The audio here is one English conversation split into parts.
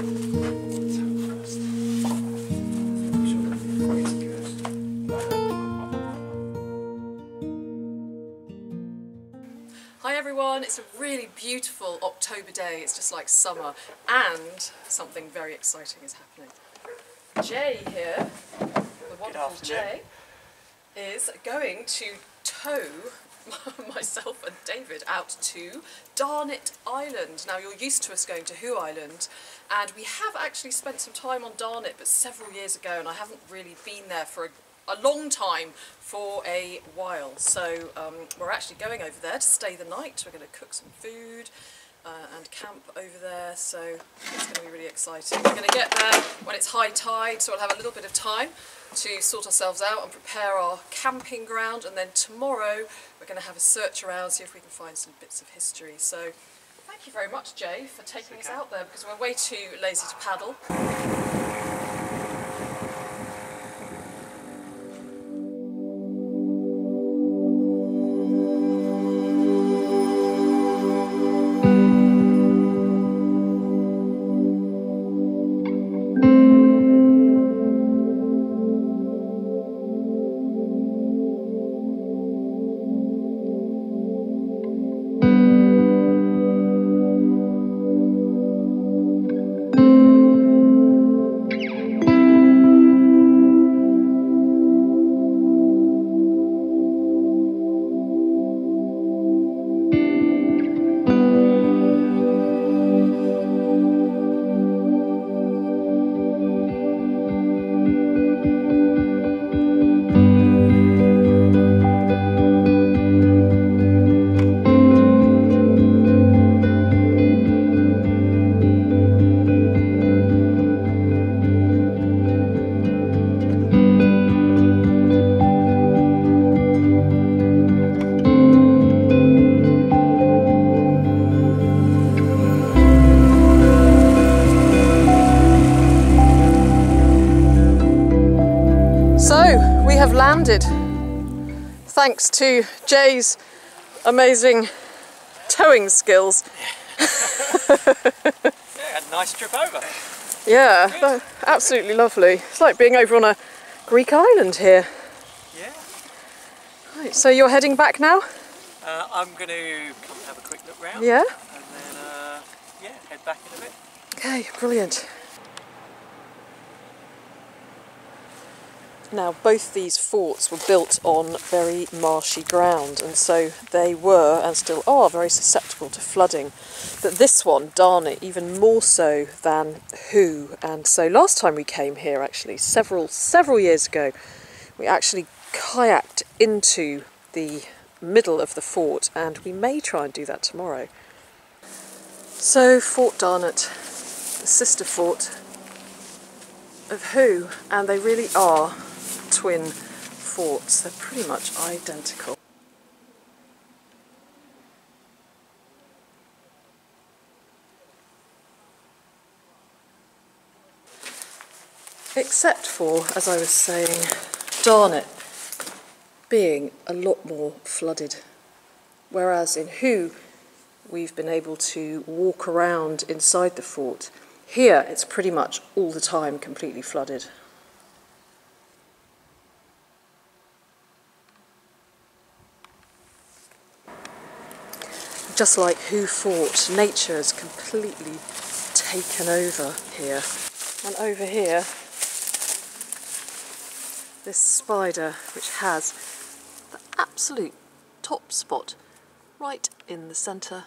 Hi everyone, it's a really beautiful October day, it's just like summer, and something very exciting is happening. Jay here, the wonderful Jay, is going to tow myself and David out to Darnet Island. Now you're used to us going to Who Island, and we have actually spent some time on Darnet, but several years ago, and I haven't really been there for a long time, for a while. So we're actually going over there to stay the night. We're going to cook some food and camp over there, so it's going to be really exciting. We're going to get there when it's high tide, so we'll have a little bit of time to sort ourselves out and prepare our camping ground, and then tomorrow we're going to have a search around, see if we can find some bits of history. So thank you very much, Jay, for taking us out there, because we're way too lazy to paddle. Have landed thanks to Jay's amazing towing skills. Yeah, nice trip over. Yeah, absolutely lovely. It's like being over on a Greek island here. Yeah. Right, so you're heading back now? I'm going to come and have a quick look round. Yeah. And then, yeah, head back in a bit. Okay, brilliant. Now, both these forts were built on very marshy ground, and so they were, and still are, very susceptible to flooding. But this one, Darnet, even more so than Who. And so last time we came here, actually, several years ago, we actually kayaked into the middle of the fort, and we may try and do that tomorrow. So, Fort Darnet, the sister fort of Who, and they really are twin forts. They're pretty much identical. Except for, as I was saying, Darnet being a lot more flooded. Whereas in Who, we've been able to walk around inside the fort. Here, it's pretty much all the time completely flooded. Just like Who Fort, nature has completely taken over here. And over here, this spider, which has the absolute top spot right in the centre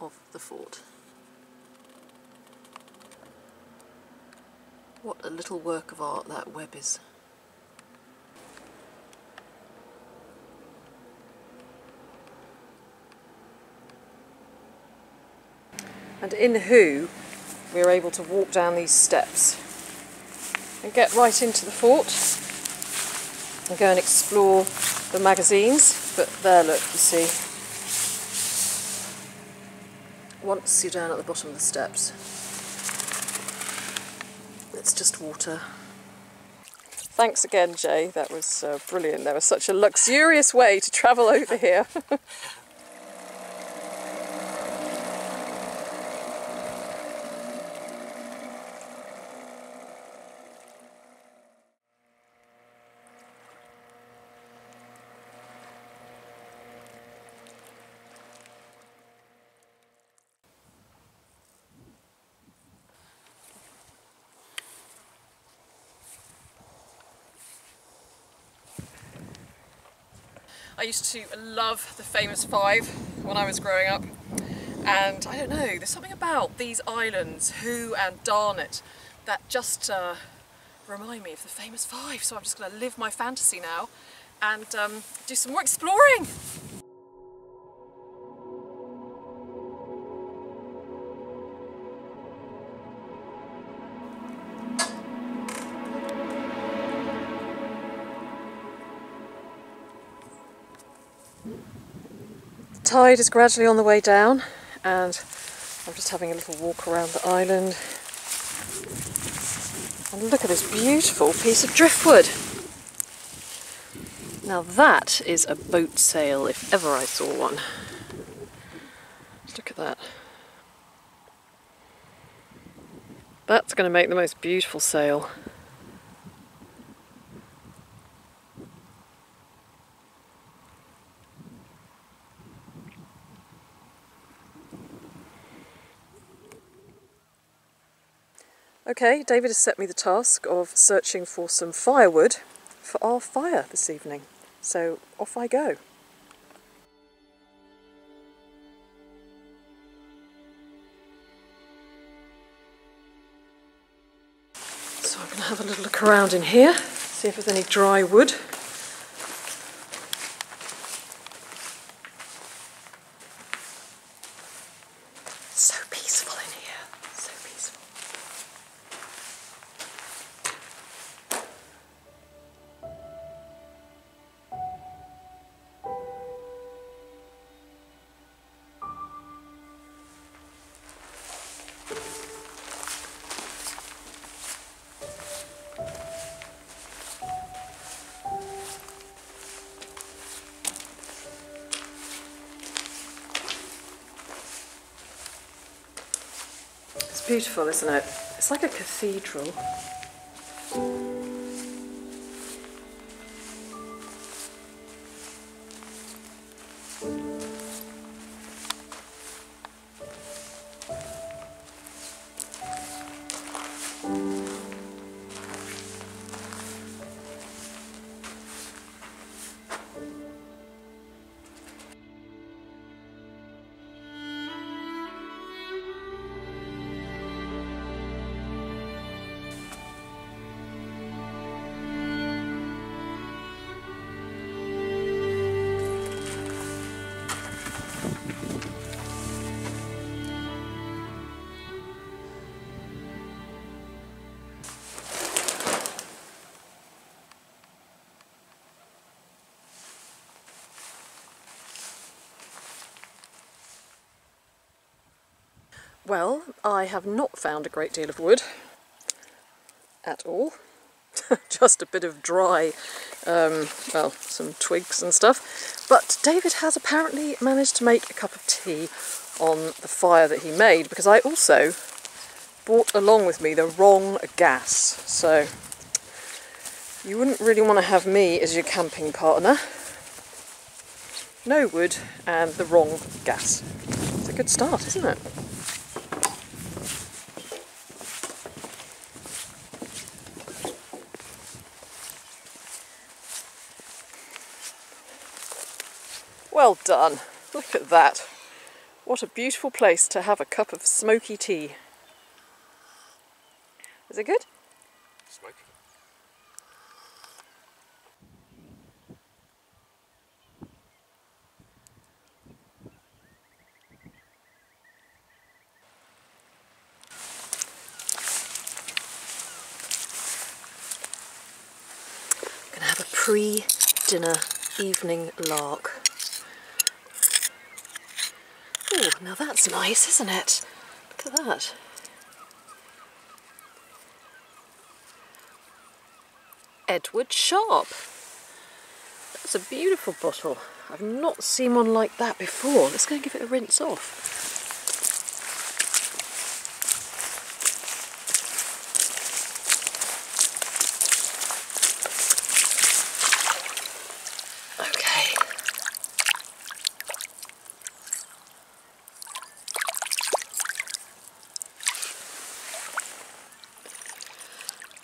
of the fort. What a little work of art that web is. And in Who, we were able to walk down these steps and get right into the fort and go and explore the magazines. But there, look, you see, once you're down at the bottom of the steps, it's just water. Thanks again, Jay, that was brilliant. That was such a luxurious way to travel over here. I used to love the famous five when I was growing up, and I don't know, there's something about these islands, Hoo and Darnet, that just remind me of the famous five. So I'm just going to live my fantasy now and do some more exploring. The tide is gradually on the way down, and I'm just having a little walk around the island. And look at this beautiful piece of driftwood. Now that is a boat sail, if ever I saw one. Look at that. That's going to make the most beautiful sail. Okay, David has set me the task of searching for some firewood for our fire this evening. So off I go. So I'm going to have a little look around in here, see if there's any dry wood. So peaceful in here, so peaceful. It's beautiful, isn't it? It's like a cathedral. Well, I have not found a great deal of wood at all. Just a bit of dry, well, some twigs and stuff. But David has apparently managed to make a cup of tea on the fire that he made, because I also brought along with me the wrong gas. So you wouldn't really want to have me as your camping partner. No wood and the wrong gas. It's a good start, isn't it? Well done. Look at that. What a beautiful place to have a cup of smoky tea. Is it good? Smoky. I'm gonna have a pre-dinner evening lark. Oh, now that's nice, isn't it? Look at that. Edward Sharp. That's a beautiful bottle. I've not seen one like that before. Let's go and give it a rinse off.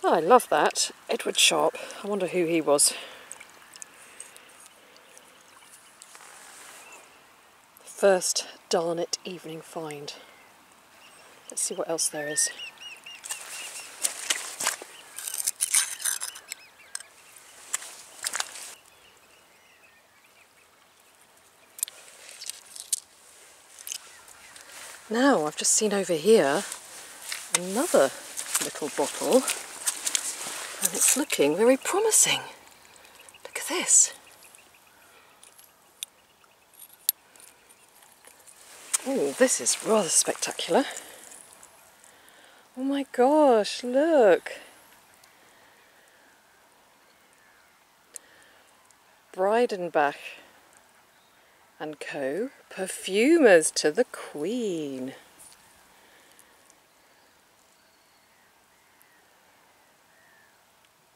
Oh, I love that. Edward Sharp. I wonder who he was. First Darnet evening find. Let's see what else there is. Now I've just seen over here another little bottle, and it's looking very promising. Look at this. Oh, this is rather spectacular. Oh my gosh, look. Breidenbach and Co. Perfumers to the Queen.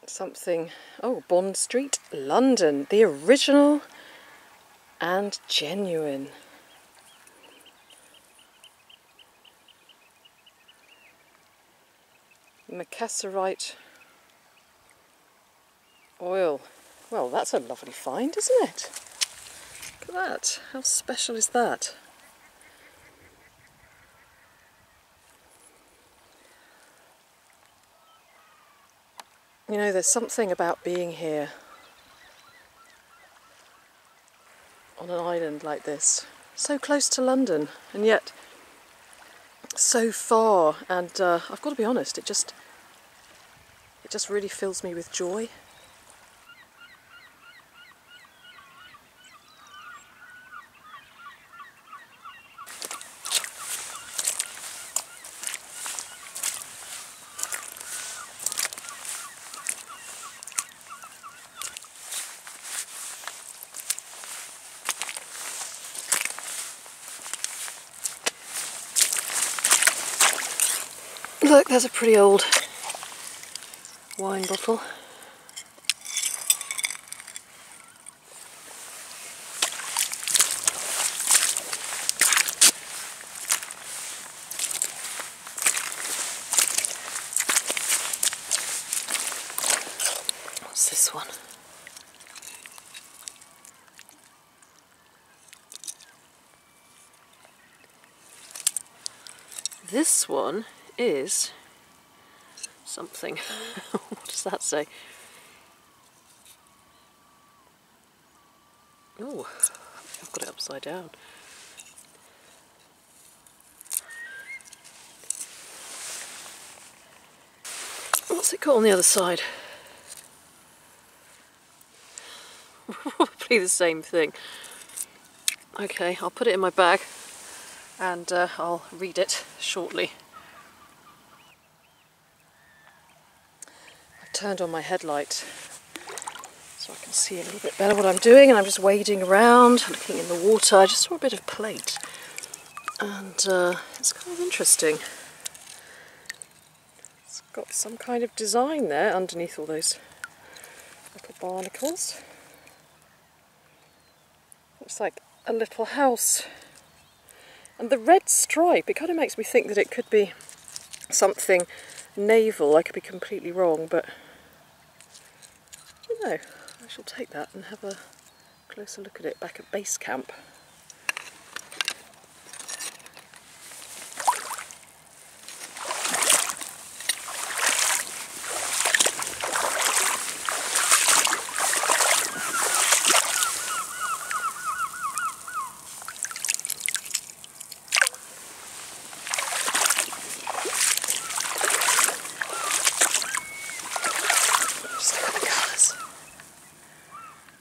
Something, oh, Bond Street, London, the original and genuine. Macasserite oil. Well, that's a lovely find, isn't it? Look at that. How special is that? You know, there's something about being here on an island like this, so close to London, and yet so far, and I've got to be honest, it just really fills me with joy. Look, there's a pretty old wine bottle. What's this one? This one is something. What does that say? Oh, I've got it upside down. What's it got on the other side? Probably the same thing. Okay, I'll put it in my bag and I'll read it shortly. I've turned on my headlight so I can see a little bit better what I'm doing, and I'm just wading around, looking in the water. I just saw a bit of plate, and it's kind of interesting. It's got some kind of design there underneath all those little barnacles. Looks like a little house. And the red stripe, it kind of makes me think that it could be something naval. I could be completely wrong, but you know, I shall take that and have a closer look at it back at base camp.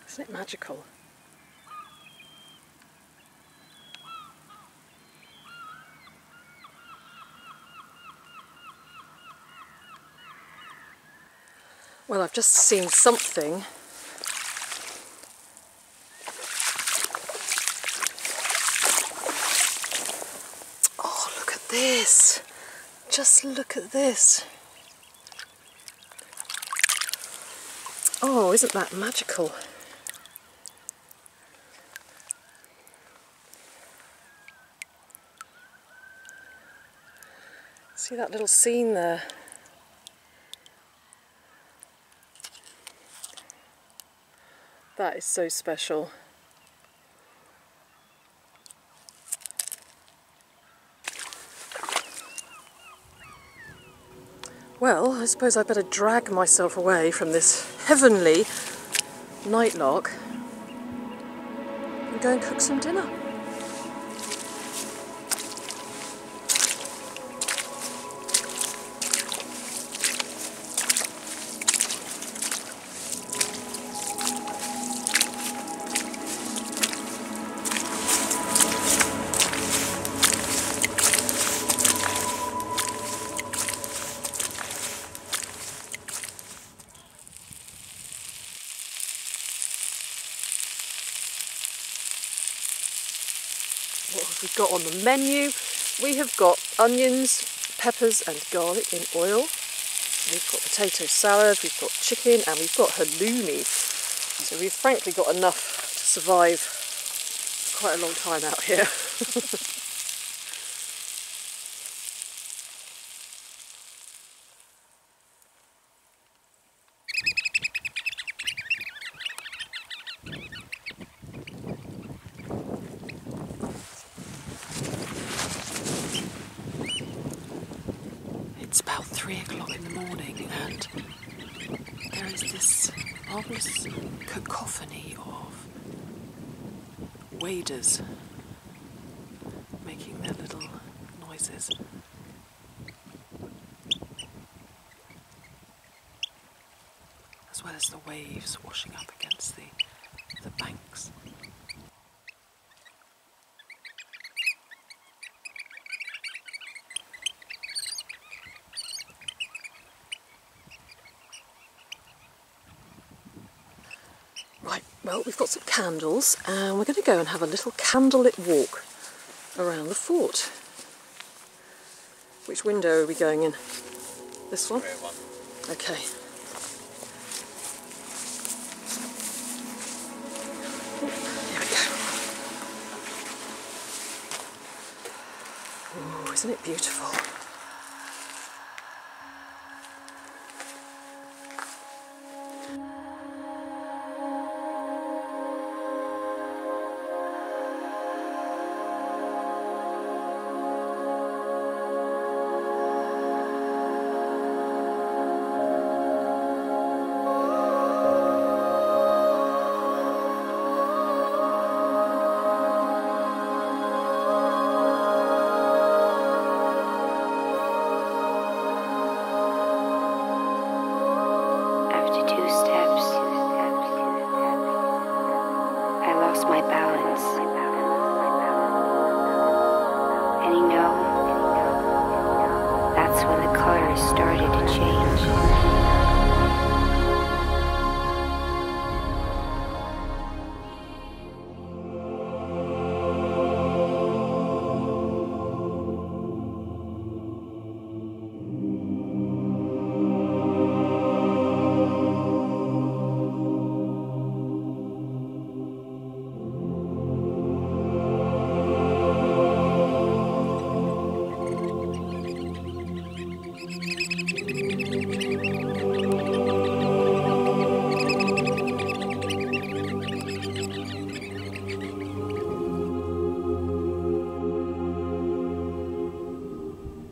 Isn't it magical? Well, I've just seen something. Oh, look at this. Just look at this. Oh, isn't that magical? See that little scene there? That is so special. Well, I suppose I better drag myself away from this heavenly nightlark and go and cook some dinner. What have we got on the menu? We have got onions, peppers and garlic in oil. We've got potato salad, we've got chicken and we've got halloumi. So we've frankly got enough to survive quite a long time out here. It's about 3 o'clock in the morning and there is this marvellous cacophony of waders making their little noises. As well as the waves washing up against the banks. Right, well, we've got some candles and we're going to go and have a little candlelit walk around the fort. Which window are we going in? This one? Okay. Oh, here we go. Oh, isn't it beautiful?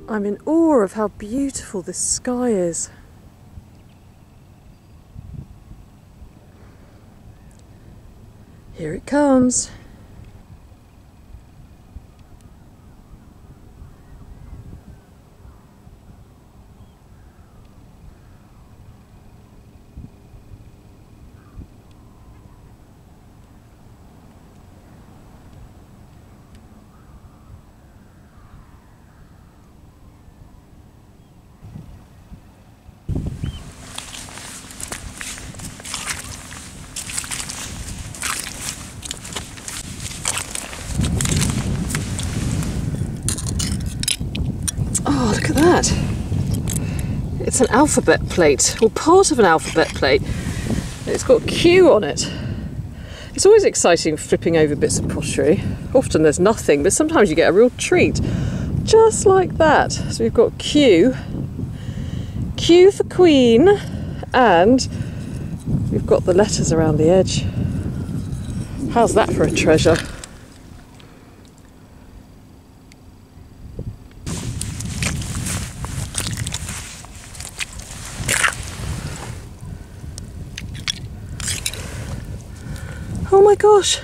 I'm in awe of how beautiful this sky is. Here it comes. Oh, look at that. It's an alphabet plate, or part of an alphabet plate. It's got Q on it. It's always exciting flipping over bits of pottery. Often there's nothing, but sometimes you get a real treat. Just like that. So we've got Q. Q for Queen, and we've got the letters around the edge. How's that for a treasure? Oh my gosh.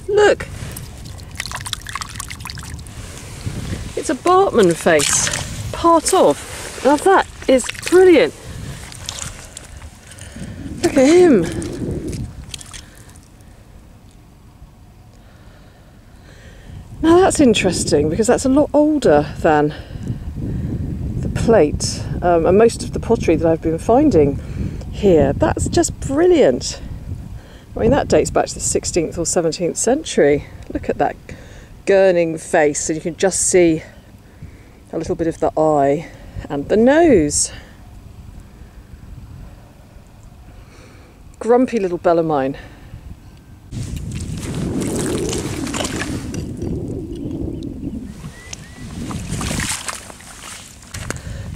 Look. It's a Bartman face. Part of. Now that is brilliant. Look at him. Now that's interesting because that's a lot older than the plate and most of the pottery that I've been finding here. That's just brilliant. I mean, that dates back to the 16th or 17th century. Look at that gurning face, and you can just see a little bit of the eye and the nose. Grumpy little bell of mine.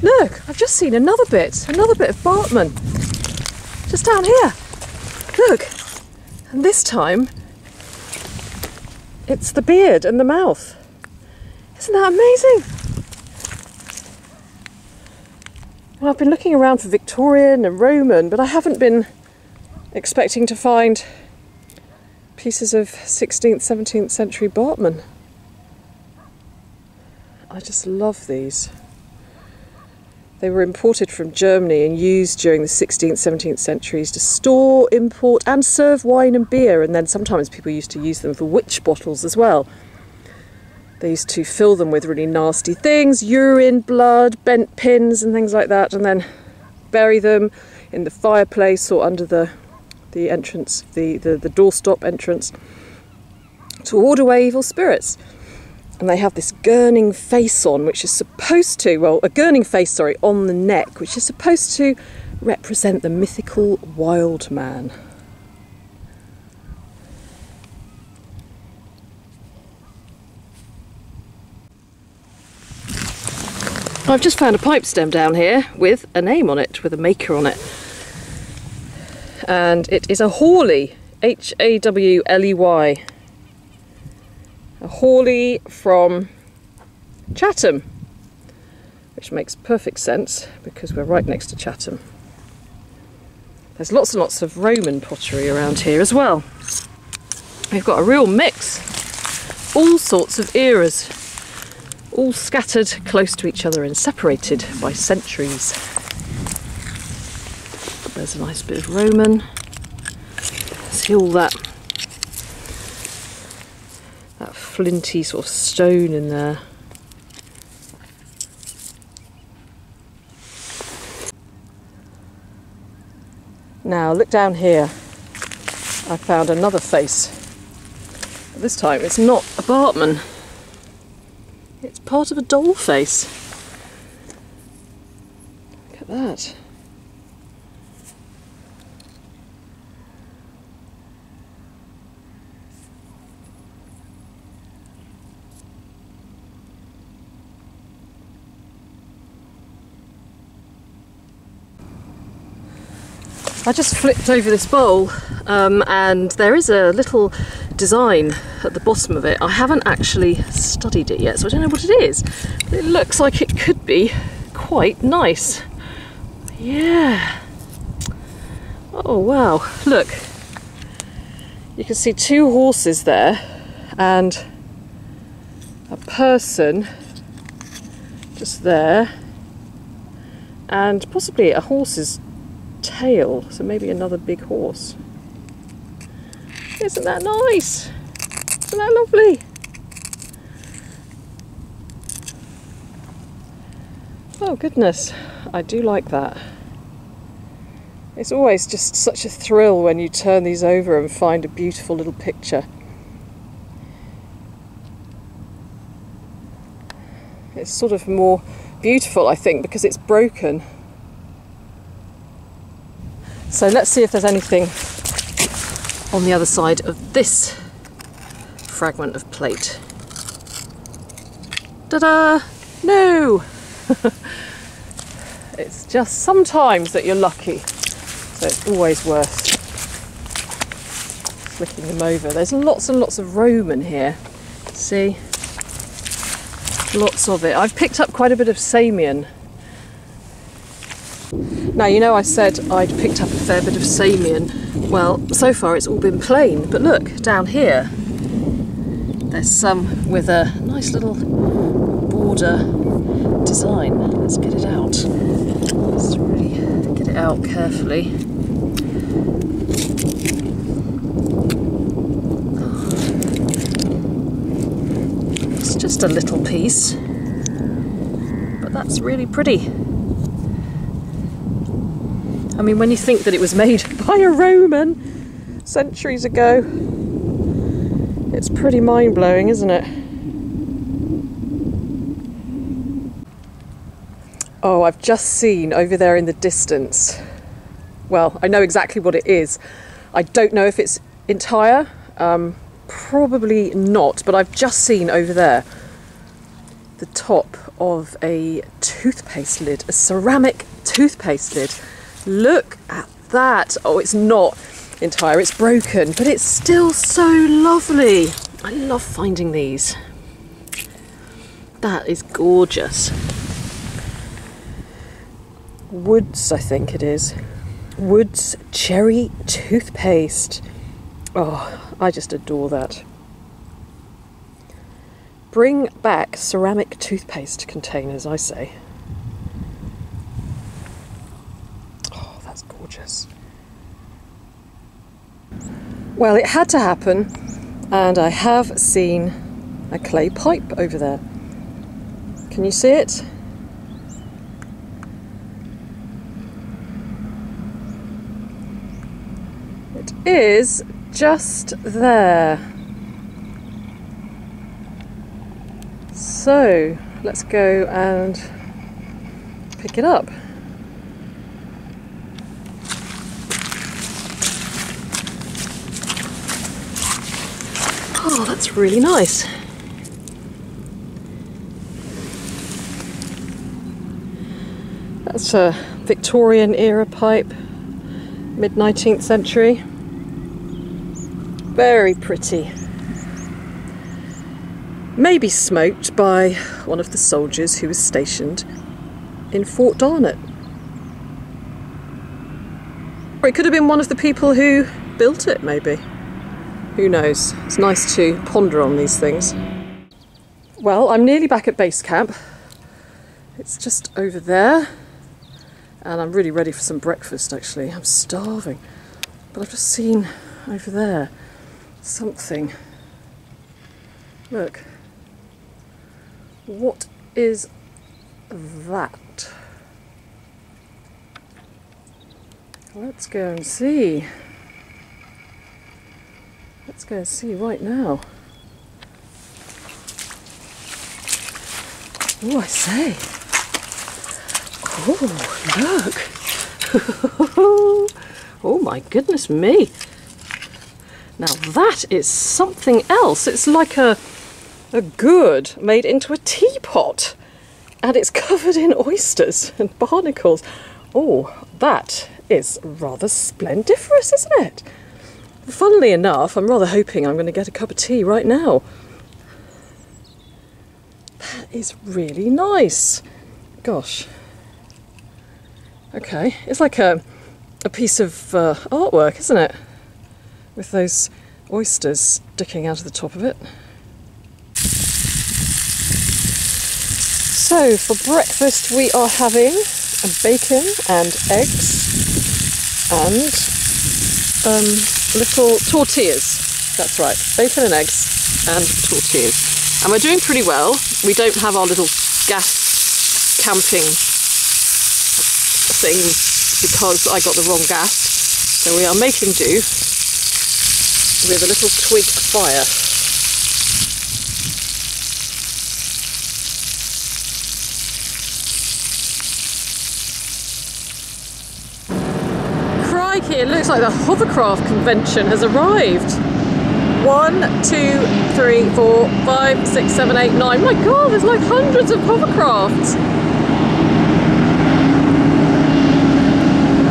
Look, I've just seen another bit of Bartman. Just down here. Look. And this time, it's the beard and the mouth. Isn't that amazing? Well, I've been looking around for Victorian and Roman, but I haven't been expecting to find pieces of 16th, 17th century Bartman. I just love these. They were imported from Germany and used during the 16th, 17th centuries to store, import and serve wine and beer, and then sometimes people used to use them for witch bottles as well. They used to fill them with really nasty things, urine, blood, bent pins and things like that, and then bury them in the fireplace or under the entrance, the doorstop entrance, to ward away evil spirits. And they have this gurning face on, which is supposed to, well, a gurning face, sorry, on the neck, which is supposed to represent the mythical wild man. I've just found a pipe stem down here with a name on it, with a maker on it. And it is a Hawley, Hawley. A Hawley from Chatham, which makes perfect sense because we're right next to Chatham. There's lots and lots of Roman pottery around here as well. We've got a real mix, all sorts of eras, all scattered close to each other and separated by centuries. There's a nice bit of Roman. See all that flinty sort of stone in there. Now look down here. I found another face. But this time it's not a Bartman. It's part of a doll face. Look at that. I just flipped over this bowl and there is a little design at the bottom of it. I haven't actually studied it yet, so I don't know what it is. But it looks like it could be quite nice. Yeah. Oh wow, look. You can see two horses there and a person just there and possibly a horse's tail, so maybe another big horse. Isn't that nice? Isn't that lovely? Oh goodness, I do like that. It's always just such a thrill when you turn these over and find a beautiful little picture. It's sort of more beautiful, I think, because it's broken. So let's see if there's anything on the other side of this fragment of plate. Ta-da! No! It's just sometimes that you're lucky, so it's always worth flicking them over. There's lots and lots of Roman here. See? Lots of it. I've picked up quite a bit of Samian. Now, you know I said I'd picked up a fair bit of Samian. Well, so far it's all been plain, but look, down here, there's some with a nice little border design. Let's get it out. Let's really get it out carefully. It's just a little piece, but that's really pretty. I mean, when you think that it was made by a Roman centuries ago, it's pretty mind-blowing, isn't it? Oh, I've just seen over there in the distance, well, I know exactly what it is. I don't know if it's entire, probably not, but I've just seen over there the top of a toothpaste lid, a ceramic toothpaste lid. Look at that. Oh, it's not entire, it's broken, but it's still so lovely. I love finding these. That is gorgeous. Woods, I think it is. Woods cherry toothpaste. Oh, I just adore that. Bring back ceramic toothpaste containers, I say. Gorgeous. Well, it had to happen, and I have seen a clay pipe over there. Can you see it? It is just there. So let's go and pick it up. Oh, that's really nice. That's a Victorian era pipe, mid-19th century. Very pretty. Maybe smoked by one of the soldiers who was stationed in Fort Darnet. Or it could have been one of the people who built it, maybe. Who knows? It's nice to ponder on these things. Well, I'm nearly back at base camp. It's just over there. And I'm really ready for some breakfast, actually. I'm starving. But I've just seen over there something. Look. What is that? Let's go and see. Let's go and see right now. Oh, I say. Oh, look. Oh my goodness me. Now that is something else. It's like a gourd made into a teapot. And it's covered in oysters and barnacles. Oh, that is rather splendiferous, isn't it? Funnily enough, I'm rather hoping I'm going to get a cup of tea right now. That is really nice. Gosh. Okay, it's like a piece of artwork, isn't it? With those oysters sticking out of the top of it. So, for breakfast we are having bacon and eggs and little tortillas. That's right, bacon and eggs and tortillas. And we're doing pretty well. We don't have our little gas camping thing because I got the wrong gas. So we are making do with a little twig fire. Crikey, it looks like the hovercraft convention has arrived. 1, 2, 3, 4, 5, 6, 7, 8, 9. My God, there's like hundreds of hovercrafts.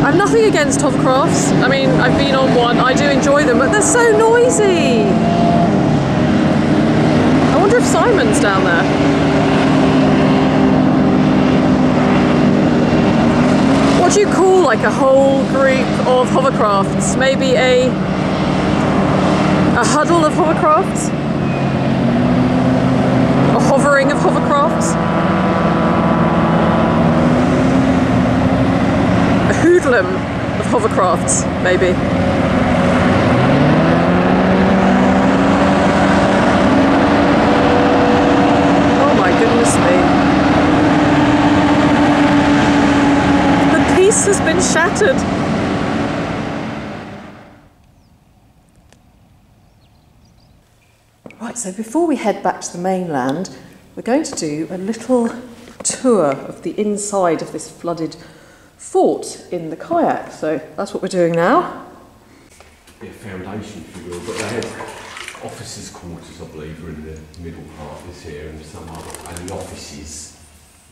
I've nothing against hovercrafts. I mean, I've been on one, I do enjoy them, but they're so noisy. I wonder if Simon's down there. What would you call like a whole group of hovercrafts? Maybe a huddle of hovercrafts? A hovering of hovercrafts? A hoodlum of hovercrafts, maybe? Oh my goodness me. The peace has been shattered. Right, so before we head back to the mainland, we're going to do a little tour of the inside of this flooded fort in the kayak. So that's what we're doing now. A foundation, if you will, but they had officers' quarters, I believe, are in the middle part this here, and some other, and the offices,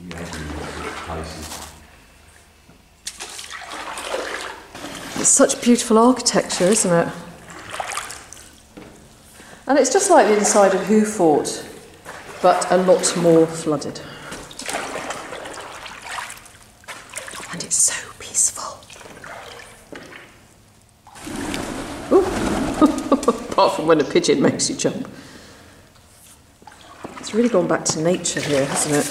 you have in places. It's such beautiful architecture, isn't it? And it's just like the inside of Who Fort, but a lot more flooded. And it's so peaceful. Ooh. Apart from when a pigeon makes you jump. It's really gone back to nature here, hasn't it?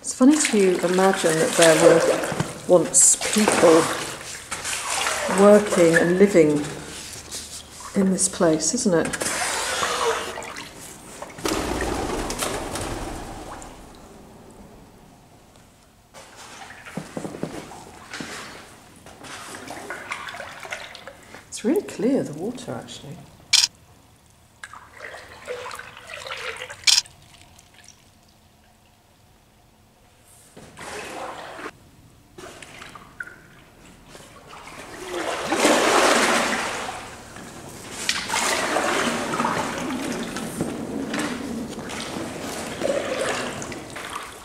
It's funny to imagine that there were once people working and living in this place, isn't it? It's really clear, the water, actually.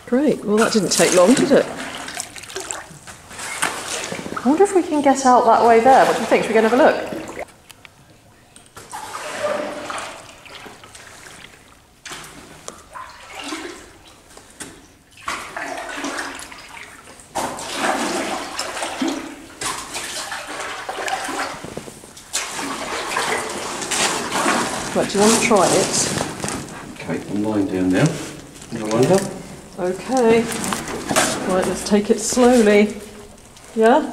Great, well that didn't take long, did it? I wonder if we can get out that way there. What do you think? Should we go and have a look? Right, do you want to try it? Okay, I'm lying down now. No wonder. Okay. Right, let's take it slowly. Yeah?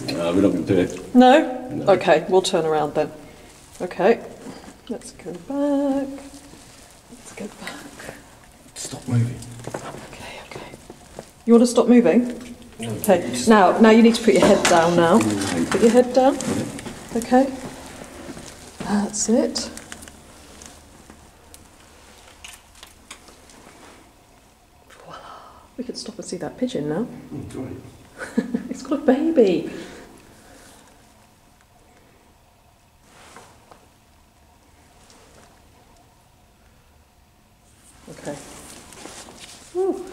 No, we're not going to do it. No? No. Okay, we'll turn around then. Okay. Let's go back. Let's go back. Stop moving. Okay, okay. You want to stop moving? No, Okay. Now you need to put your head down now. Put your head down. Okay. That's it. We could stop and see that pigeon now. Oh, great. It's got a baby. Okay. Woo.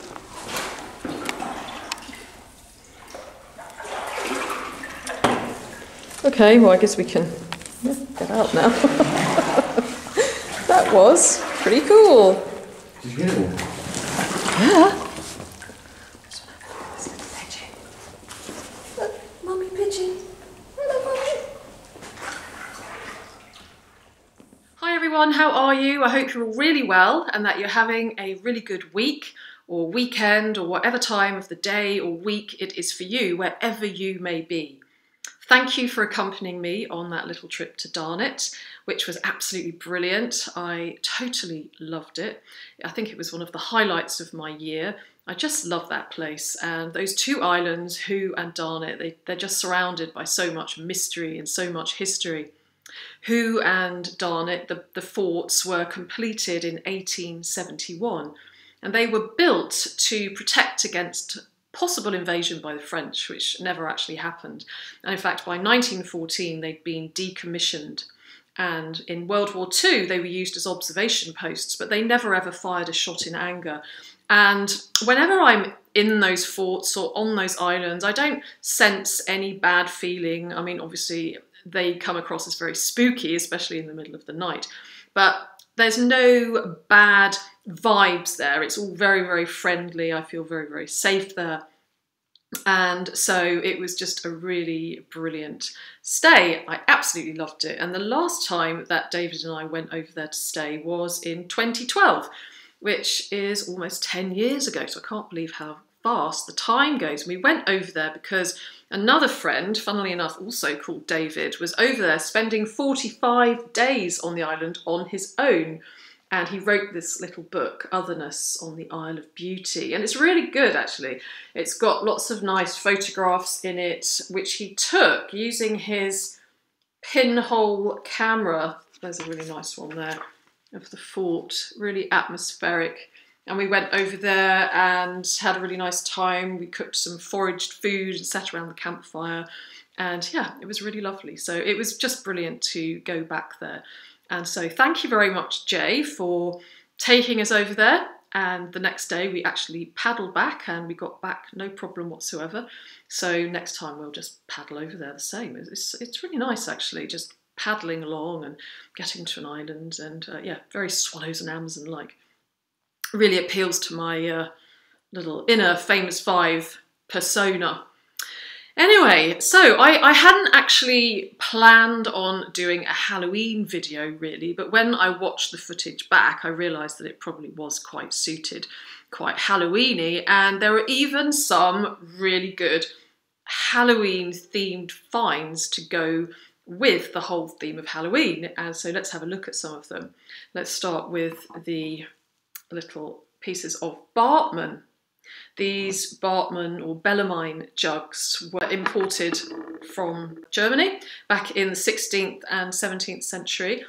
Okay, well I guess we can get out now. That was pretty cool. Did you get it all? Yeah. Mummy pigeon. Hello, Mummy. Hi everyone, how are you? I hope you're all really well and that you're having a really good week or weekend or whatever time of the day or week it is for you, wherever you may be. Thank you for accompanying me on that little trip to Darnet, which was absolutely brilliant. I totally loved it. I think it was one of the highlights of my year. I just love that place, and those two islands, Who and Darnet, they're just surrounded by so much mystery and so much history. Who and Darnet, the forts, were completed in 1871, and they were built to protect against possible invasion by the French, which never actually happened. And in fact, by 1914, they'd been decommissioned and in World War II they were used as observation posts, but they never ever fired a shot in anger. And whenever I'm in those forts or on those islands, I don't sense any bad feeling. I mean, obviously they come across as very spooky, especially in the middle of the night, but there's no bad vibes there. It's all very, very friendly. I feel very, very safe there. And so it was just a really brilliant stay. I absolutely loved it. And the last time that David and I went over there to stay was in 2012, which is almost 10 years ago. So I can't believe how fast the time goes. And we went over there because another friend, funnily enough also called David, was over there spending 45 days on the island on his own. And he wrote this little book, Otherness on the Isle of Beauty. And it's really good, actually. It's got lots of nice photographs in it, which he took using his pinhole camera. There's a really nice one there of the fort, really atmospheric. And we went over there and had a really nice time. We cooked some foraged food and sat around the campfire. And yeah, it was really lovely. So it was just brilliant to go back there. And so thank you very much, Jay, for taking us over there. And the next day we actually paddled back and we got back no problem whatsoever. So next time we'll just paddle over there the same. It's really nice, actually, just paddling along and getting to an island. And yeah, very Swallows and Amazon-like. Really appeals to my little inner Famous Five persona. Anyway, so I hadn't actually planned on doing a Halloween video really, but when I watched the footage back, I realised that it probably was quite suited, quite Halloween-y, and there were even some really good Halloween themed finds to go with the whole theme of Halloween. And so let's have a look at some of them. Let's start with the little pieces of Bartman. These Bartman or Bellarmine jugs were imported from Germany back in the 16th and 17th century.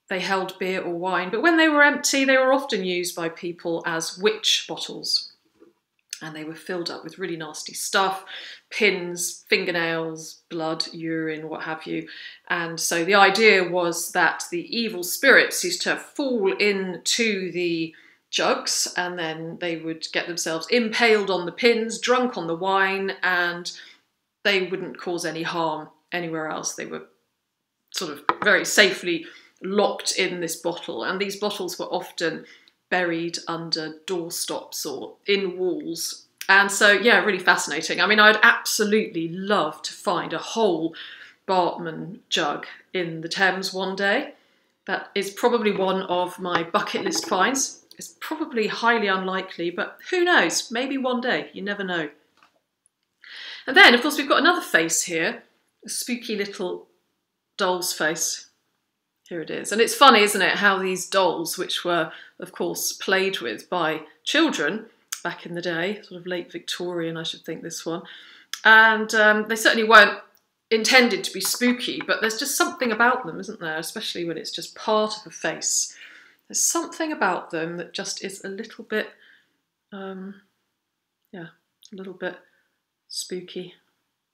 They held beer or wine, but when they were empty, they were often used by people as witch bottles. And they were filled up with really nasty stuff, pins, fingernails, blood, urine, what have you. And so the idea was that the evil spirits used to fall into the jugs and then they would get themselves impaled on the pins, drunk on the wine, and they wouldn't cause any harm anywhere else. They were sort of very safely locked in this bottle, and these bottles were often buried under doorstops or in walls. And so, yeah, really fascinating. I mean, I'd absolutely love to find a whole Bartman jug in the Thames one day. That is probably one of my bucket list finds. It's probably highly unlikely, but who knows? Maybe one day, you never know. And then, of course, we've got another face here, a spooky little doll's face. Here it is. And it's funny, isn't it, how these dolls, which were, of course, played with by children back in the day, sort of late Victorian, I should think, this one, and they certainly weren't intended to be spooky, but there's just something about them, isn't there, especially when it's just part of a face. There's something about them that just is a little bit, yeah, a little bit spooky.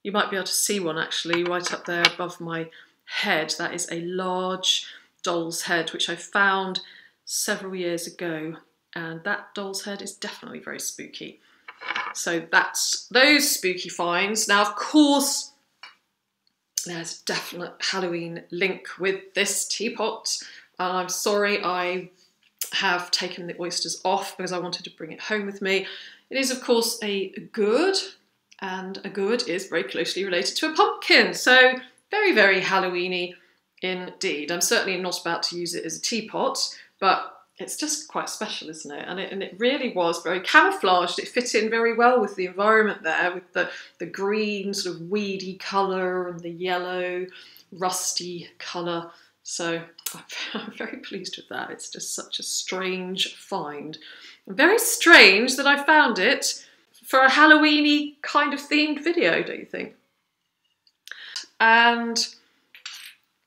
You might be able to see one actually right up there above my head. That is a large doll's head, which I found several years ago, and that doll's head is definitely very spooky. So that's those spooky finds. Now, of course, there's a definite Halloween link with this teapot. I'm sorry I have taken the oysters off because I wanted to bring it home with me. It is, of course, a gourd, and a gourd is very closely related to a pumpkin. So very, very Halloween-y indeed. I'm certainly not about to use it as a teapot, but it's just quite special, isn't it? And it really was very camouflaged. It fit in very well with the environment there, with the green sort of weedy colour and the yellow rusty colour. So I'm very pleased with that. It's just such a strange find. Very strange that I found it for a Halloween-y kind of themed video, don't you think? And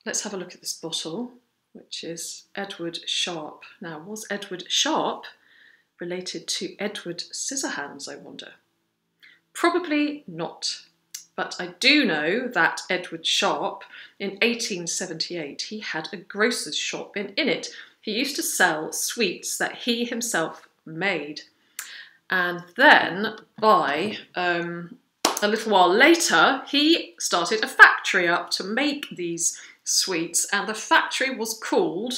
let's have a look at this bottle, which is Edward Sharp. Now, was Edward Sharp related to Edward Scissorhands, I wonder? Probably not. But I do know that Edward Sharp, in 1878, he had a grocer's shop in it. He used to sell sweets that he himself made. And then, by a little while later, he started a factory up to make these sweets. And the factory was called,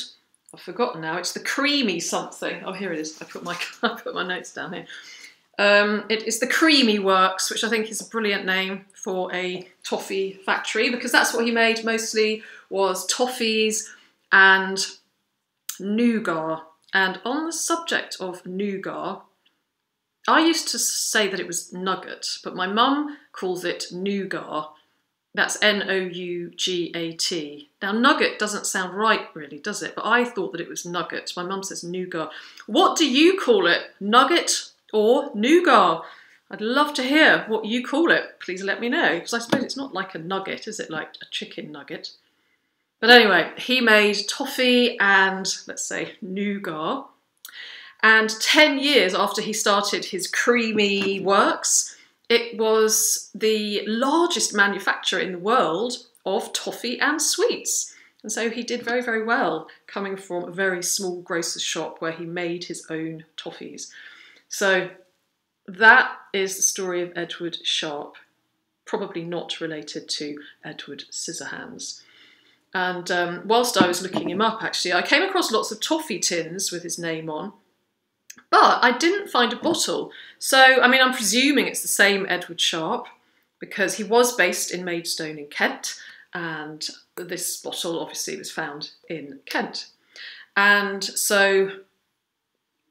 I've forgotten now, it's the Creamy something. Oh, here it is. I put my notes down here. It is the Creamy Works, which I think is a brilliant name for a toffee factory, because that's what he made mostly, was toffees and nougat. And on the subject of nougat, I used to say that it was nugget, but my mum calls it nougat. That's N-O-U-G-A-T. Now, nugget doesn't sound right, really, does it? But I thought that it was nugget. My mum says nougat. What do you call it? Nugget or nougat? I'd love to hear what you call it. Please let me know, because I suppose it's not like a nugget, is it? Like a chicken nugget. But anyway, he made toffee and, let's say, nougat. And 10 years after he started his Creamy Works, it was the largest manufacturer in the world of toffee and sweets. And so he did very, very well, coming from a very small grocer's shop where he made his own toffees. So that is the story of Edward Sharp, probably not related to Edward Scissorhands. And whilst I was looking him up, actually, I came across lots of toffee tins with his name on, but I didn't find a bottle. So, I mean, I'm presuming it's the same Edward Sharp, because he was based in Maidstone in Kent, and this bottle obviously was found in Kent. And so,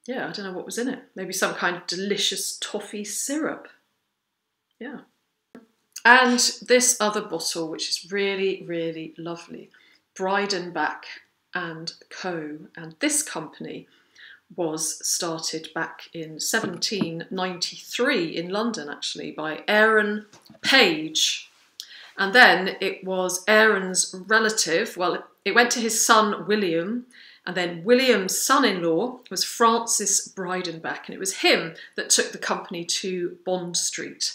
yeah, I don't know what was in it. Maybe some kind of delicious toffee syrup. Yeah. And this other bottle, which is really, really lovely, Breidenbach and Co. And this company was started back in 1793 in London, actually, by Aaron Page. And then it was Aaron's relative, well, it went to his son William, and then William's son-in-law was Francis Breidenbach, and it was him that took the company to Bond Street.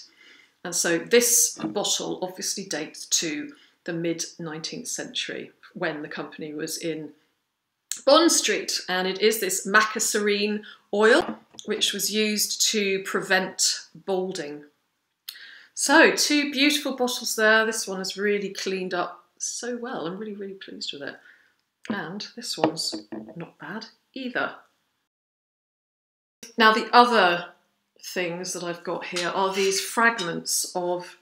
And so this bottle obviously dates to the mid-19th century, when the company was in Bond Street, and it is this macassarine oil which was used to prevent balding. So 2 beautiful bottles there. This one is really cleaned up so well. I'm really, really pleased with it. And this one's not bad either. Now the other things that I've got here are these fragments of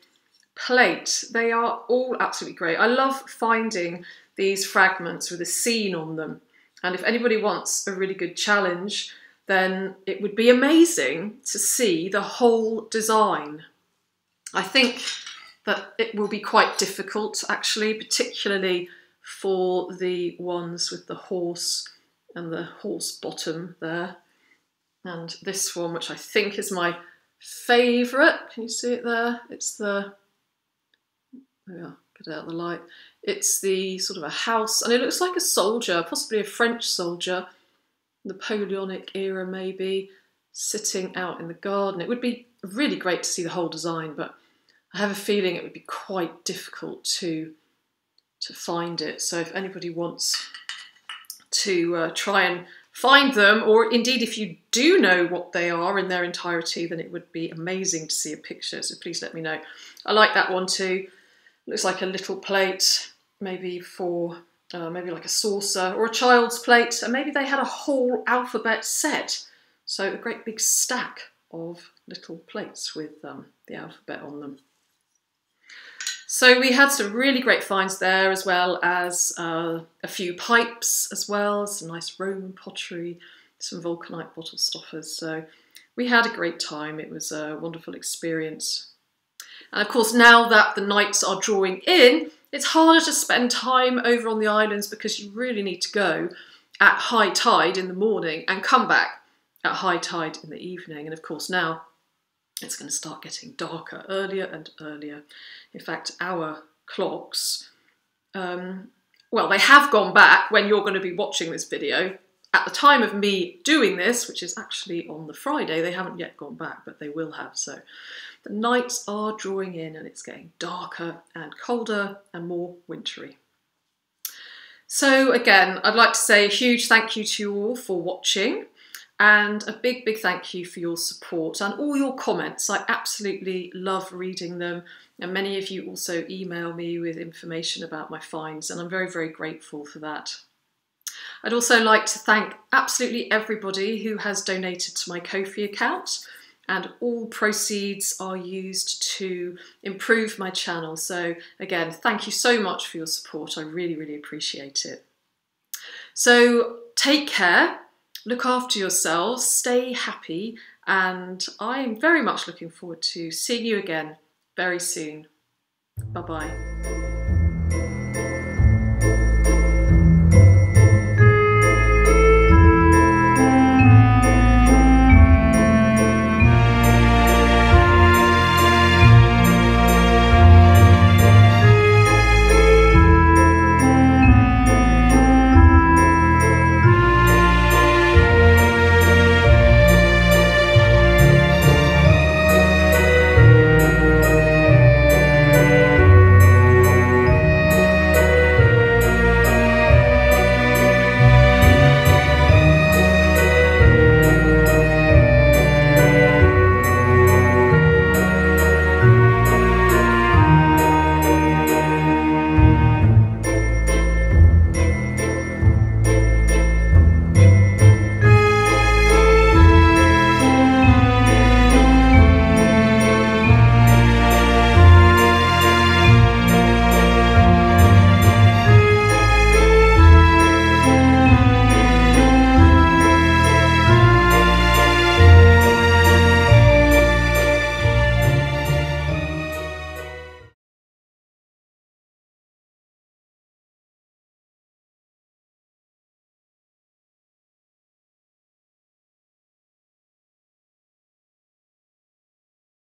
plate. They are all absolutely great. I love finding these fragments with a scene on them. And if anybody wants a really good challenge, then it would be amazing to see the whole design. I think that it will be quite difficult, actually, particularly for the ones with the horse and the horse bottom there. And this one, which I think is my favourite. Can you see it there? It's the, yeah, get out the light. It's the sort of a house, and it looks like a soldier, possibly a French soldier, Napoleonic era maybe, sitting out in the garden. It would be really great to see the whole design, but I have a feeling it would be quite difficult to find it. So if anybody wants to try and find them, or indeed if you do know what they are in their entirety, then it would be amazing to see a picture, so please let me know. I like that one too. Looks like a little plate, maybe for maybe like a saucer or a child's plate, and maybe they had a whole alphabet set, so a great big stack of little plates with the alphabet on them. So we had some really great finds there, as well as a few pipes as well, some nice Roman pottery, some vulcanite bottle stoppers. So we had a great time. It was a wonderful experience. And of course, now that the nights are drawing in, it's harder to spend time over on the islands, because you really need to go at high tide in the morning and come back at high tide in the evening. And of course now it's going to start getting darker earlier and earlier. In fact, our clocks, well, they have gone back when you're going to be watching this video. At the time of me doing this, which is actually on the Friday, they haven't yet gone back, but they will have. So the nights are drawing in and it's getting darker and colder and more wintry. So again, I'd like to say a huge thank you to you all for watching, and a big, big thank you for your support and all your comments. I absolutely love reading them, and many of you also email me with information about my finds, and I'm very, very grateful for that. I'd also like to thank absolutely everybody who has donated to my Ko-fi account, and all proceeds are used to improve my channel. So again, thank you so much for your support. I really, really appreciate it. So take care, look after yourselves, stay happy, and I am very much looking forward to seeing you again very soon. Bye-bye.